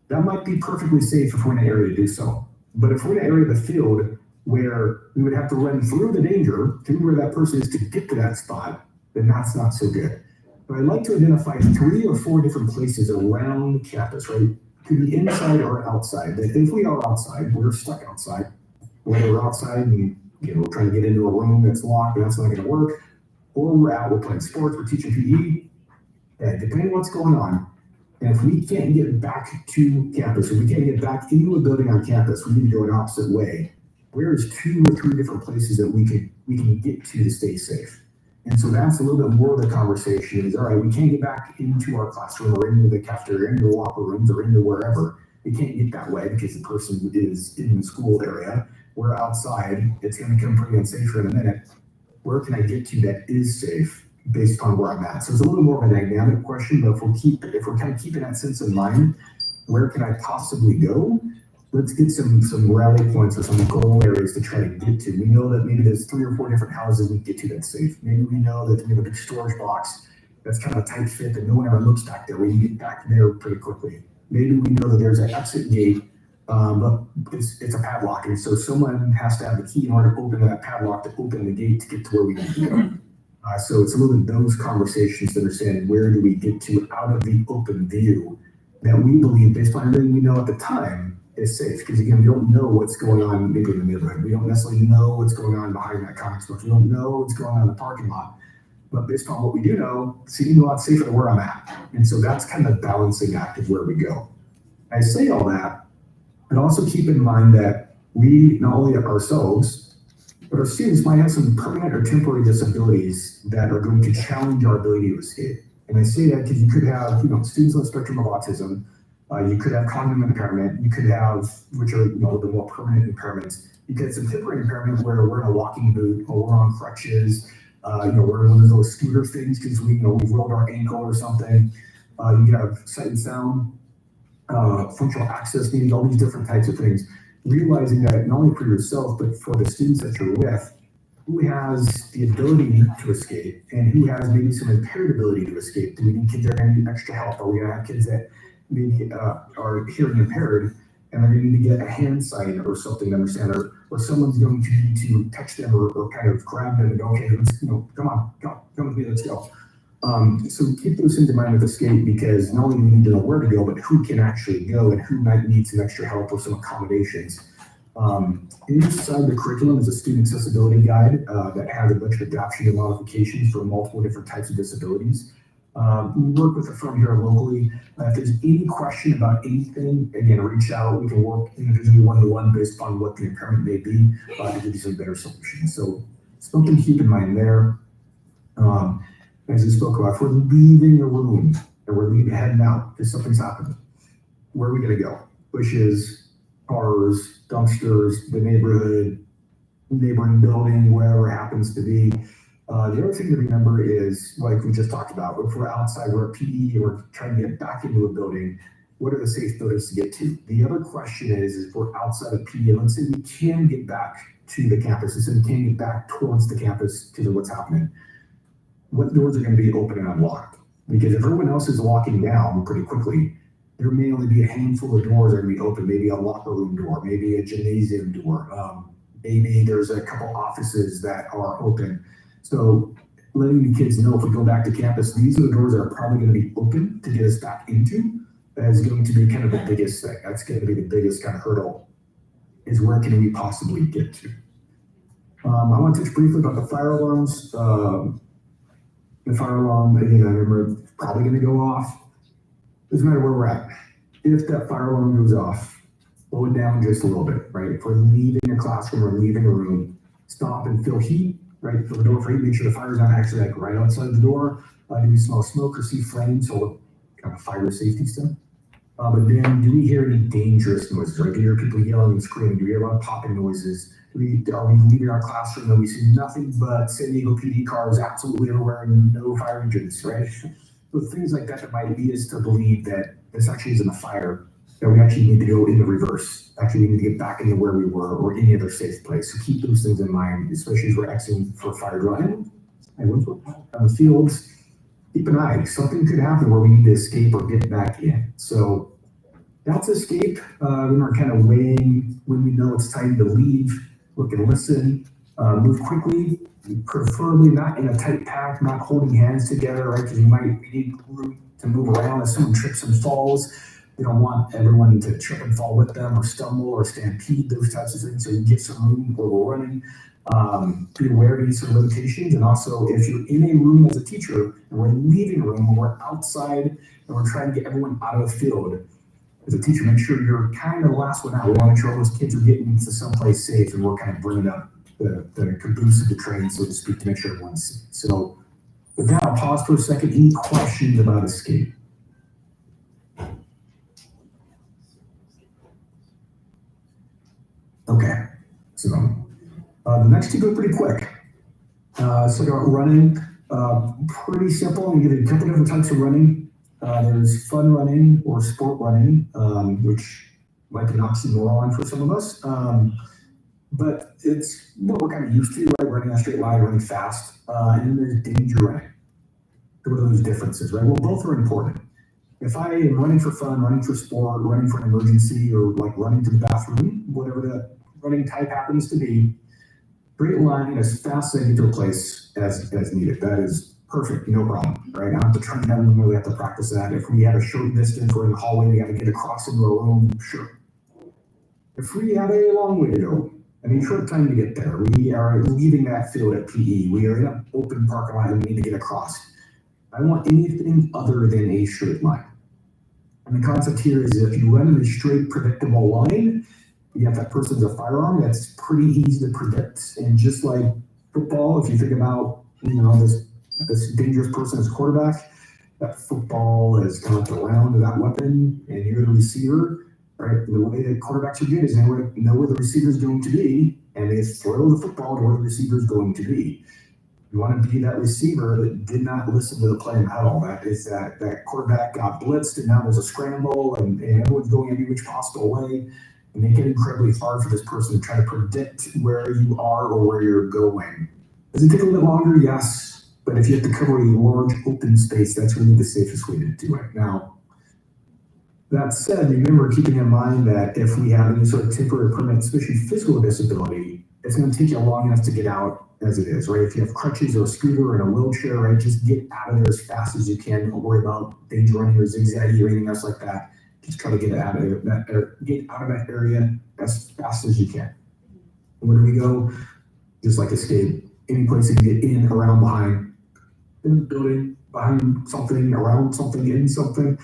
[SPEAKER 2] That might be perfectly safe if we're in an area to do so. But if we're in an area of the field where we would have to run through the danger to where that person is to get to that spot, then that's not so good. But I'd like to identify 3 or 4 different places around campus, right? Could be inside or outside. That if we are outside, we're stuck outside. Whether we're outside and we're trying to get into a room that's locked and that's not going to work, or we're out, we're playing sports, we're teaching PE, depending on what's going on. And if we can't get back to campus, or we can't get back into a building on campus, we need to go an opposite way. Where's 2 or 3 different places that we can get to stay safe? And so that's a little bit more of the conversation is, all right, we can't get back into our classroom or into the cafeteria, into the locker rooms, or into wherever. We can't get that way because the person is in the school area. We're outside. It's going to become pretty unsafe for in a minute. Where can I get to that is safe based on where I'm at? So it's a little more of a dynamic question, but if we're kind of keeping that sense in mind, where can I possibly go? Let's get some rally points or some goal areas to try to get to. We know that maybe there's 3 or 4 different houses we can get to that's safe. Maybe we know that we have a big storage box that's kind of a tight fit that no one ever looks back there. We can get back there pretty quickly. Maybe we know that there's an exit gate, but it's a padlock, and so someone has to have the key in order to open that padlock to open the gate to get to where we need to go. So it's a little bit those conversations that are saying, where do we get to out of the open view that we believe, based on everything we know at the time, is safe? Because again, we don't know what's going on maybe in the neighborhood. We don't necessarily know what's going on behind that comic book. We don't know what's going on in the parking lot. But based on what we do know, it seems a lot safer than where I'm at. And so that's kind of the balancing act of where we go. I say all that, and also keep in mind that we, not only ourselves, but our students might have some permanent or temporary disabilities that are going to challenge our ability to escape. And I say that because you could have, students on the spectrum of autism. You could have cognitive impairment. You could have, which are the more permanent impairments. You could have some temporary impairment where we're in a walking boot or we're on crutches. We're in one of those scooter things because we've rolled our ankle or something. You have sight and sound, functional access needs, all these different types of things. Realizing that not only for yourself but for the students that you're with, who has the ability to escape and who has maybe some impaired ability to escape? Do we need kids that are going to need extra help? Are we going to have kids that maybe are hearing impaired and they're going to need to get a hand sign or something to understand, or someone's going to need to touch them or kind of grab them and go, okay, let's, come with me, let's go. So keep those things in mind with escape, because not only do we need to know where to go, but who can actually go and who might need some extra help or some accommodations. Inside the curriculum is a student accessibility guide that has a bunch of adoption and modifications for multiple different types of disabilities. We work with a firm here locally. If there's any question about anything, again, reach out. We can work individually one-to-one based on what the impairment may be to give you some better solutions. So something to keep in mind there. As we spoke about, if we're leaving a room and we're heading out because something's happened, where are we going to go? Bushes, cars, dumpsters, the neighborhood, neighboring building, wherever it happens to be. The other thing to remember is, like we just talked about, if we're outside, we're at PE, we're trying to get back into a building, what are the safe buildings to get to? The other question is if we're outside of PE, let's say we can get back to the campus, let's say we can get back towards the campus because of what's happening, what doors are going to be open and unlocked? Because if everyone else is locking down pretty quickly, there may only be a handful of doors that are going to be open, maybe a locker room door, maybe a gymnasium door, maybe there's a couple offices that are open. So letting the kids know if we go back to campus, these are the doors that are probably going to be open to get us back into. That is going to be kind of the biggest thing. That's going to be the biggest kind of hurdle, is where can we possibly get to? I want to touch briefly about the fire alarms. The fire alarm, again, I remember it's probably going to go off. Doesn't matter where we're at. If that fire alarm goes off, slow it down just a little bit, right? If we're leaving a classroom or leaving a room, stop and feel heat, right? Feel the door for heat, make sure the fire's not actually like right outside the door. Do we smell smoke or see flames? So kind of fire safety stuff. But then do we hear any dangerous noises, right? Do we hear people yelling and screaming? Do we hear a lot of popping noises? Are we leaving our classroom and we see nothing but San Diego PD cars absolutely everywhere and no fire engines, right? So things like that might lead us to believe that this actually isn't a fire, that we actually need to go in the reverse. Actually, we need to get back into where we were or any other safe place. So keep those things in mind, especially as we're exiting for fire drive. And once we're on the fields, keep an eye. Something could happen where we need to escape or get back in. So that's escape. When we're kind of weighing when we know it's time to leave, look and listen, move quickly, preferably not in a tight pack, not holding hands together, right? Because you might need room to move around if someone trips and falls. We don't want everyone to trip and fall with them or stumble or stampede, those types of things. So you get some room where we're running. Be aware of these sort of limitations. And also, if you're in a room as a teacher and we're leaving a room, and we're outside and we're trying to get everyone out of the field, as a teacher, make sure you're kind of the last one out. We want to make sure all those kids are getting to someplace safe, and we're kind of bringing up the caboose of the train, so to speak, to make sure everyone's safe. So with that, I'll pause for a second. Any questions about escape? Okay, so the next two go pretty quick. So about running, pretty simple. I'm giving a couple different types of running. There's fun running or sport running, which might be an oxymoron for some of us. But it's what we're kind of used to, right? Running a straight line, running fast. And then there's danger running. What are those differences, right? Well, both are important. If I am running for fun, running for sport, running for an emergency, or like running to the bathroom, whatever the running type happens to be, straight line as fast as I get to a place as needed. That is perfect, no problem, right? I don't have to train that, we really have to practice that. If we have a short distance, we're in the hallway, we got to get across into a room, sure. If we have a long way to go, short time to get there, we are leaving that field at PE, we are in an open parking lot and we need to get across. I don't want anything other than a straight line. And the concept here is if you run in a straight, predictable line, you have that person's a firearm, that's pretty easy to predict. And just like football, if you think about, this dangerous person as quarterback, that football is kind of the round of that weapon, and you're the receiver, right? The way that quarterbacks are good is they know where the receiver is going to be, and they throw the football to where the receiver is going to be. You want to be that receiver that did not listen to the play at all. That is that quarterback got blitzed, and now there's a scramble, and everyone's going every which possible way. And make it incredibly hard for this person to try to predict where you are or where you're going. Does it take a little bit longer? Yes. But if you have to cover a large open space, that's really the safest way to do it. Now, that said, remember keeping in mind that if we have any sort of temporary or permanent, especially physical disability, it's going to take you long enough to get out as it is, right? If you have crutches or a scooter or in a wheelchair, right, just get out of there as fast as you can. Don't worry about danger running or zigzagging or anything else like that. just try to get out of that area as fast as you can. Where do we go? Just like escape. Any place you can get in, around, behind, in the building, behind something, around something, in something.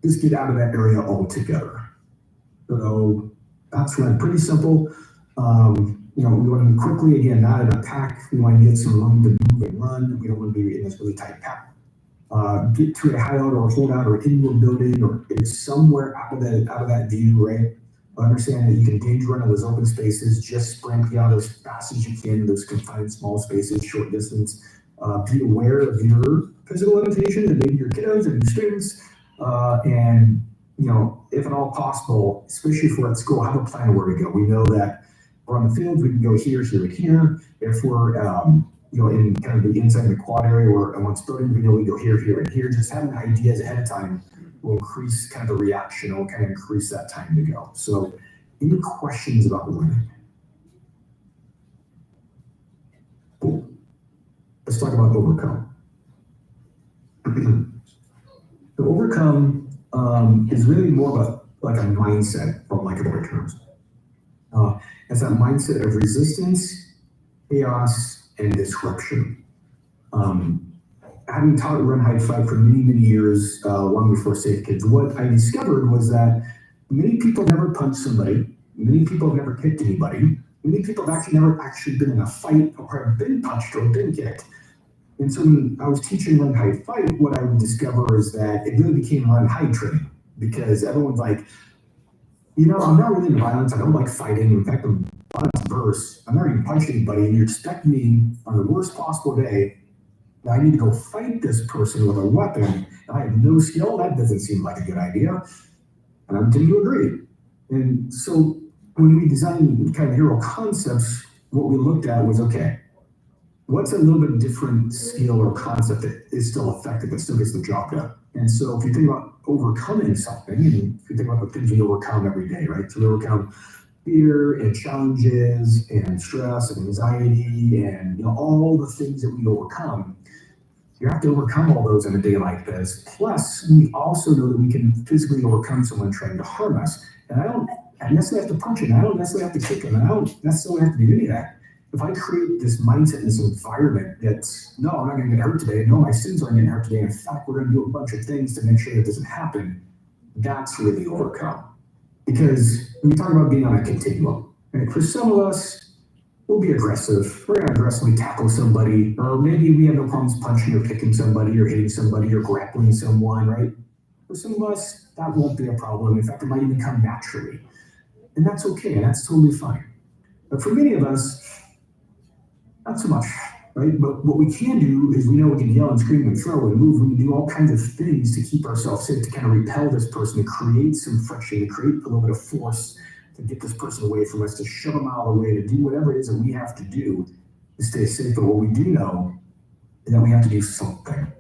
[SPEAKER 2] Just get out of that area altogether. So that's right. Pretty simple. We want to quickly, again, not in a pack. We want to get some room to move and run. We don't want to be in this really tight pack. Get to a hideout or a holdout or indoor building or somewhere out of that view, right? Understand that you can danger run in those open spaces. Just sprint out as fast as you can in those confined small spaces, short distance. Be aware of your physical limitations and maybe your kiddos and your students. And if at all possible, especially if we're at school, have a plan of where to go. We know that we're on the field, we can go here, here, and here. If we're in kind of the inside of the quad area or amongst buildings, we know we go here, here, and here. Just having ideas ahead of time will increase kind of the reaction, will kind of increase that time to go. So any questions about learning? Cool. Let's talk about overcome. The overcome is really more of a mindset, for lack of better terms. It's that mindset of resistance, chaos, and disruption. Having taught run, hide, fight for many, many years, long before Safe Kids, what I discovered was that many people never punched somebody, many people have never kicked anybody, many people have never actually been in a fight or have been punched or been kicked. And so when I was teaching run, hide, fight, what I would discover is that it really became run, hide training, because everyone's like, I'm not really into violence, I don't like fighting. In fact, I'm violence-averse. I'm not even punching anybody, and you expect me on the worst possible day that I need to go fight this person with a weapon, and I have no skill. That doesn't seem like a good idea. And I tend to agree. And so when we designed kind of hero concepts, what we looked at was, okay, what's a little bit different skill or concept that is still effective, that still gets the job done? And so if you think about overcoming something, and if you think about the things we overcome every day, right? So we overcome fear and challenges and stress and anxiety and all the things that we overcome. You have to overcome all those in a day like this. Plus, we also know that we can physically overcome someone trying to harm us. And I don't necessarily have to punch him. I don't necessarily have to kick him. And I don't necessarily have to do any of that. If I create this mindset, this environment that's, no, I'm not going to get hurt today. No, my students aren't getting hurt today. In fact, we're going to do a bunch of things to make sure that doesn't happen. That's really overcome. Because we talk about being on a continuum. And for some of us, we'll be aggressive. We're going to aggressively tackle somebody. Or maybe we have no problems punching or kicking somebody or hitting somebody or grappling someone, right? For some of us, that won't be a problem. In fact, it might even come naturally. And that's okay. And that's totally fine. But for many of us, not so much, right? But what we can do is we know we can yell and scream and throw and move. We can do all kinds of things to keep ourselves safe, to kind of repel this person, to create some friction, to create a little bit of force, to get this person away from us, to shove them out of the way, to do whatever it is that we have to do to stay safe. But what we do know is that we have to do something.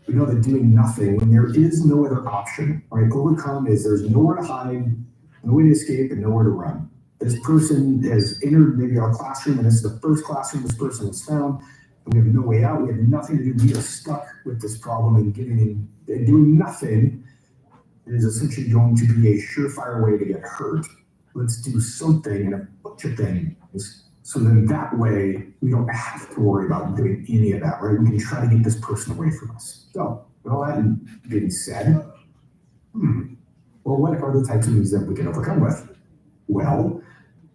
[SPEAKER 2] We know that doing nothing, when there is no other option, right? Overcome is there's nowhere to hide, no way to escape, and nowhere to run. This person has entered maybe our classroom, and this is the first classroom this person was found, and we have no way out. We have nothing to do. We are stuck with this problem, and doing nothing is essentially going to be a surefire way to get hurt. Let's do something and a bunch of things, so then that way we don't have to worry about doing any of that, right? We can try to get this person away from us. So, with all that being said, well, what are the types of things that we can overcome with? Well,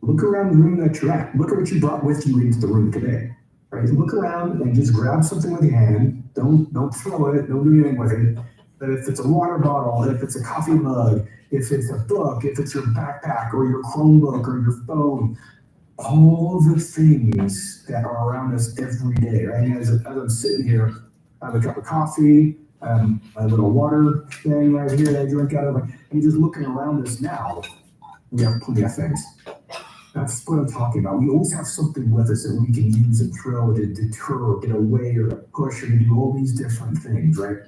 [SPEAKER 2] look around the room that you're at. Look at what you brought with you into the room today, right? Look around and just grab something with your hand. Don't throw it. Don't do anything with it. But if it's a water bottle, if it's a coffee mug, if it's a book, if it's your backpack or your Chromebook or your phone, all the things that are around us every day, right? As I'm sitting here, I have a cup of coffee, a little water thing right here that I drink out of. And just looking around us now, we have plenty of things. That's what I'm talking about. We always have something with us that we can use and throw to deter or get away or to push or to do all these different things, right?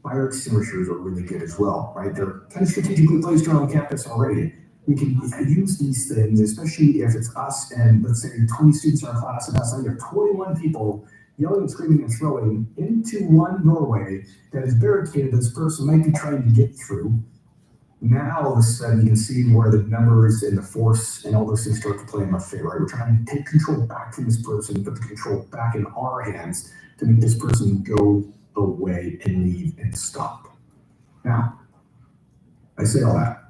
[SPEAKER 2] Fire extinguishers are really good as well, right? They're kind of strategically placed around campus already. We can use these things, especially if it's us and let's say 20 students in our class and us, and there are 21 people yelling, screaming, and throwing into one doorway that is barricaded this person might be trying to get through. Now all of a sudden you can see where the numbers and the force and all those things start to play in my favor, right? We're trying to take control back from this person, put the control back in our hands to make this person go away and leave and stop. Now, I say all that.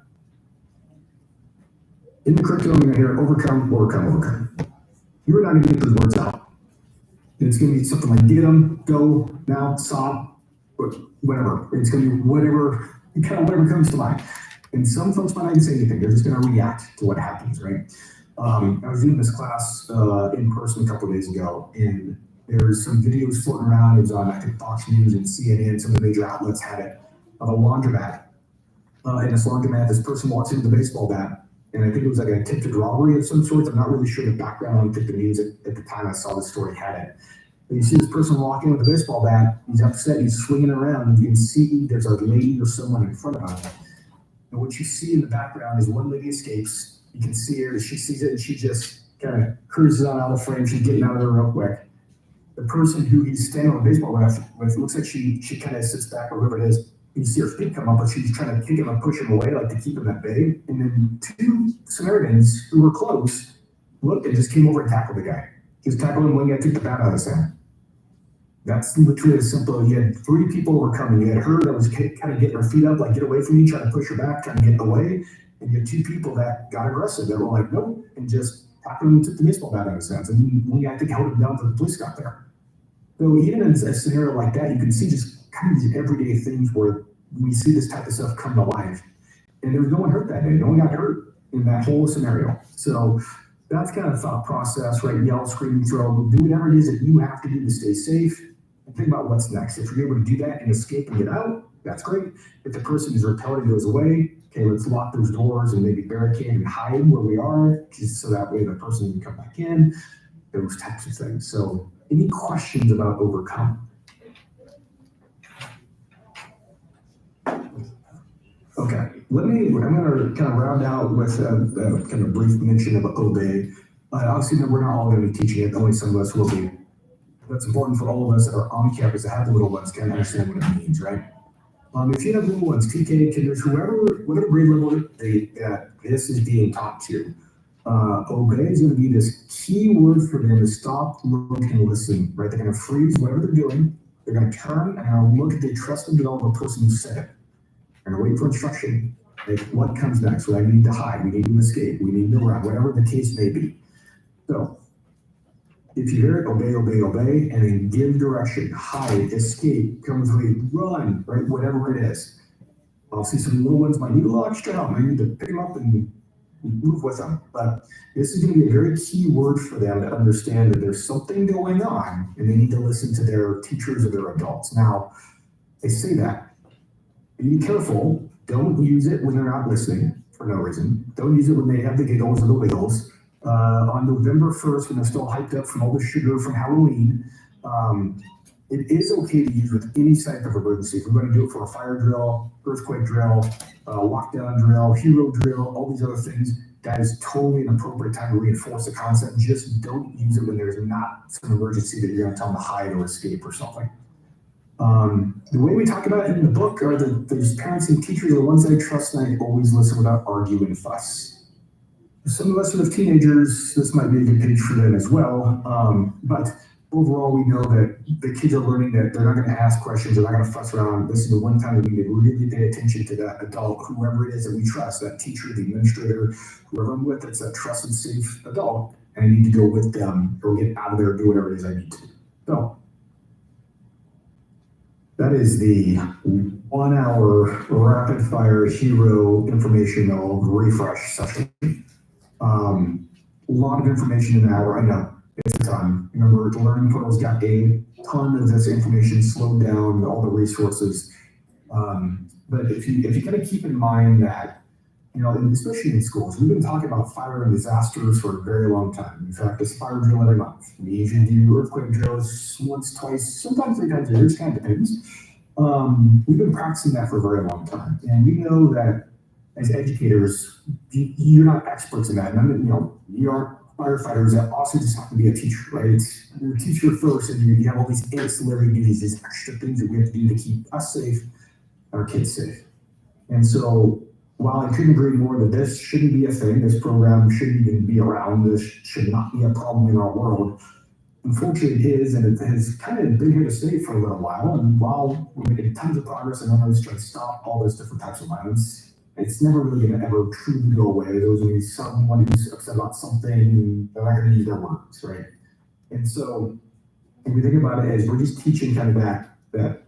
[SPEAKER 2] In the curriculum, you're gonna hear overcome, overcome, overcome. You're not gonna get those words out. It's gonna be something like get them, go, now, stop, whatever. It's gonna be whatever comes to mind. And some folks might not even say anything. They're just going to react to what happens, right? I was doing this class in person a couple of days ago, and there's some videos floating around. It was on, I think, Fox News and CNN. Some of the major outlets had it of a laundromat. In this laundromat, this person walks into the baseball bat, and I think it was like an attempted robbery of some sort. I'm not really sure the background. I don't think the news at the time I saw the story had it. But you see this person walk in with a baseball bat. He's upset. He's swinging around. And you can see there's a lady or someone in front of him. And what you see in the background is one lady escapes. You can see her. She sees it, and she just kind of cruises on out of the frame. She's getting out of there real quick. The person who he's standing on the baseball bat with looks like she kind of sits back or whatever it is. You see her feet come up, but she's trying to kick him and push him away, like to keep him at bay. And then two Samaritans who were close looked and just came over and tackled the guy. Just tackled him when he took the bat out of his hand. That's literally as simple. You had three people who were coming. You had her that was kind of getting her feet up, like get away from you, trying to push her back, trying to get away. And you had two people that got aggressive, that were like, nope, and just tackled him and took the baseball bat out of his hands. And one guy, I think, held him down until the police got there. So even in a scenario like that, you can see just kind of these everyday things where we see this type of stuff come to life. And there was no one hurt that day. No one got hurt in that whole scenario. So that's kind of the thought process, right? Yell, scream, throw, do whatever it is that you have to do to stay safe. And think about what's next. If you're able to do that and escape and get out, that's great. If the person is repelled and goes away, okay, let's lock those doors and maybe barricade and hide where we are, just so that way the person can come back in, those types of things. So any questions about overcome? Okay, I'm going to kind of round out with a kind of brief mention of obey. Obviously, we're not all going to be teaching it, only some of us will be. That's important for all of us that are on campus to have the little ones can understand what it means, right? If you have little ones, TK, kinders, whatever grade level this is being taught to, obey is going to be this key word for them to stop, look, and listen, right? They're going to freeze whatever they're doing. They're going to turn and look at the trust and develop the person who said it. They're going to wait for instruction. Like, what comes next? Well, I need to hide. We need to escape. We need to run, whatever the case may be. So, if you hear it, obey, obey, obey, and then give direction, hide, escape, come with me, run, right? Whatever it is. I'll see some little ones might need a little extra help. I need to pick them up and move with them. But this is going to be a very key word for them to understand that there's something going on and they need to listen to their teachers or their adults. Now, I say that. Be careful. Don't use it when they're not listening for no reason. Don't use it when they have the giggles or the wiggles. On November 1st, when they're still hyped up from all the sugar from Halloween, it is okay to use with any type of emergency. If we're going to do it for a fire drill, earthquake drill, lockdown drill, H.E.R.O drill, all these other things, that is totally an appropriate time to reinforce the concept. Just don't use it when there's not some emergency that you're going to tell them to hide or escape or something. The way we talk about it in the book are those parents and teachers are the ones that I trust and I always listen without argue and fuss. Some of us who have teenagers, this might be a good page for them as well. But overall, we know that the kids are learning that they're not going to ask questions, they're not going to fuss around. This is the one time that we need to really pay attention to that adult, whoever it is that we trust, that teacher, the administrator, whoever I'm with, that's a trusted, safe adult, and I need to go with them or get out of there and do whatever it is I need to do. So that is the 1 hour rapid fire H.E.R.O informational refresh session. A lot of information in an hour. I know it's a ton. Remember, the learning portal's got a ton of this information slowed down, all the resources. But if you kind of keep in mind that, and especially in schools, we've been talking about fire and disasters for a very long time. In fact, it's fire drill every month. We usually do earthquake drills once, twice, sometimes 3 times a year. It kind of depends. We've been practicing that for a very long time, and we know that as educators, you're not experts in that. And you aren't firefighters that also just have to be a teacher, right? You're a teacher first, and you have all these ancillary duties, these extra things that we have to do to keep us safe, our kids safe. And so while I couldn't agree more that this shouldn't be a thing, this program shouldn't even be around, this should not be a problem in our world. Unfortunately, it is, and it has kind of been here to stay for a little while. And while we're making tons of progress and others trying to stop all those different types of violence, it's never really going to ever truly go away. There's going to be someone who's upset about something, they're not going to use their words, right? And so, if we think about it as we're just teaching kind of that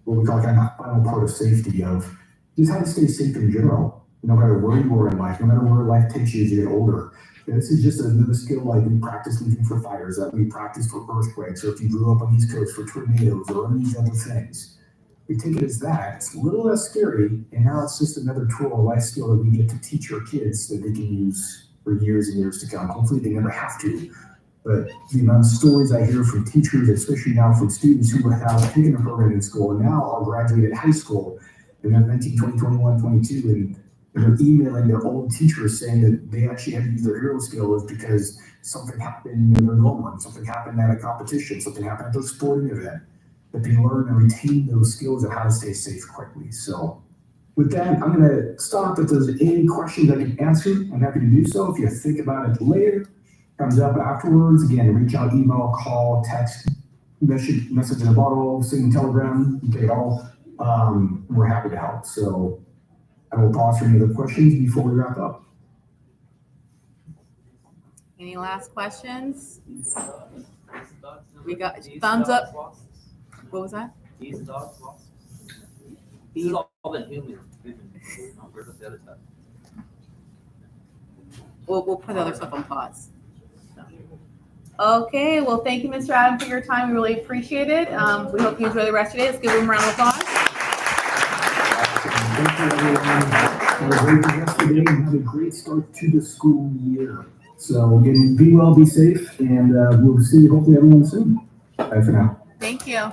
[SPEAKER 2] what we call kind of that final part of safety of just how to stay safe in general, no matter where you are in life, no matter where life takes you as you get older. And this is just another skill like we practice looking for fires, that we practice for earthquakes, or if you grew up on the East Coast for tornadoes or any of these other things. We take it as that. It's a little less scary, and now it's just another tool or life skill that we get to teach our kids that they can use for years and years to come. Hopefully they never have to. But the amount of stories I hear from teachers, especially now from students who have taken a program in school and now are graduated high school, and they're 19, 20, 21, 22, and they're emailing their old teachers saying that they actually had to use their H.E.R.O skills because something happened in their dorm room, something happened at a competition, something happened at their sporting event, that they learn and retain those skills of how to stay safe quickly. So with that, I'm going to stop. If there's any questions I can answer, I'm happy to do so. If you think about it later, comes up afterwards, again, reach out, email, call, text, message in a bottle, send a telegram, you take it all. We're happy to help. So I will pause for any other questions before we wrap up.
[SPEAKER 5] Any last questions? We got thumbs up. What was that?
[SPEAKER 6] These dogs lost. This is all been human. Where's the other stuff?
[SPEAKER 5] We'll put the other stuff on pause. Okay, well, thank you, Mr. Adam, for your time. We really appreciate it. We hope you enjoy the rest of your day. Let's give him a round of applause.
[SPEAKER 2] Thank you, everyone. Have a great rest of the day and have a great start to the school year. So again, be well, be safe, and we'll see hopefully everyone soon. Bye for now.
[SPEAKER 5] Thank you.